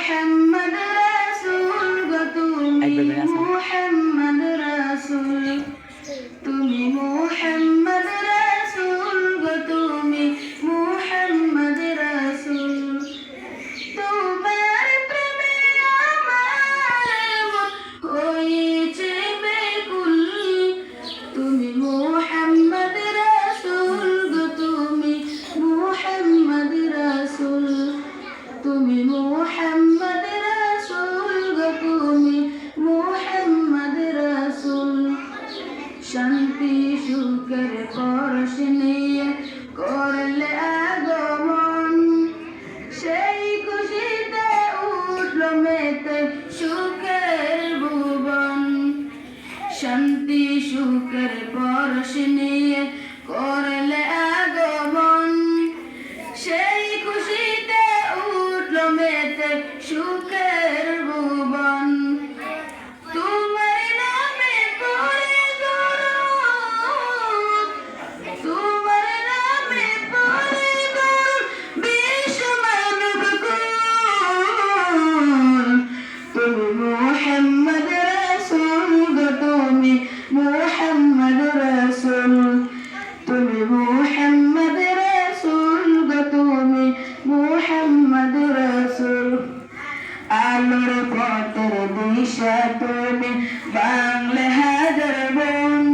মুহাম্মদ রাসূল গো তুমি মুহাম্মদ রাসূল তুমি মুহাম্মদ রাসূল গো তুমি মুহাম্মদ রাসূল তোমার প্রেমে আমার মন হয়েছে বেকুল তুমি মুহাম্মদ রাসূল গো তুমি মুহাম্মদ রাসূল তুমি মুহাম্মদ রাসূল গো তুমি মুহাম্মদ রাসূল শান্তি সুখের পরশ নিয়ে করলে আগমন সেই খুশিতে উঠল মেতে সুখের ভুবন শান্তি সুখের পরশ নিয়ে করলে আগমন সেই খুশিতে উঠল মেতে সুখের ভুবন তোমার নামে পড়ে দরুদ তোমার নামে পড়ে দরুদ বিশ্ব মানবকুল তুমি মুহাম্মদ রাসূল গো তুমি মুহাম্মদ রাসূল তুমি মুহাম্মদ রাসূল গো তুমি মুহাম্মদ রাসূল আলোর পথের দিশা তুমি বাংলা হাজার বোন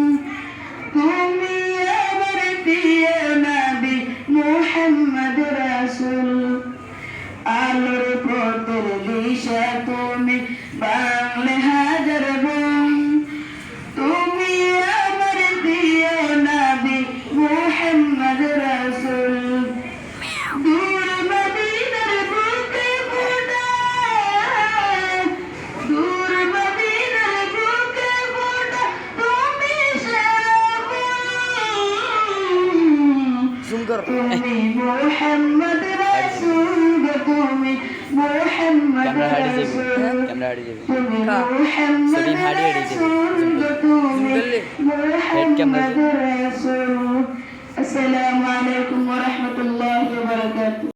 তুমি আমার প্রিয় নবী মুহাম্মদ রাসূল আলোর পথের দিশা তুমি বাংলা হাজার বোন তুমি আমার প্রিয় নবী মুহাম্মদ রাসূল দূর মদিনার বুকে ফোটা দূর মদিনার বুকে ফোটা তুমি সেরা তুমি মুহাম্মদ রাসূল গো তুমি মুহাম্মদ রাসূল তুমি মুহাম্মদ রাসূল গো তুমি মুহাম্মদ রাসূল আসসালামু আলাইকুম ওয়া রাহমাতুল্লাহি ওয়া বারাকাতুহু।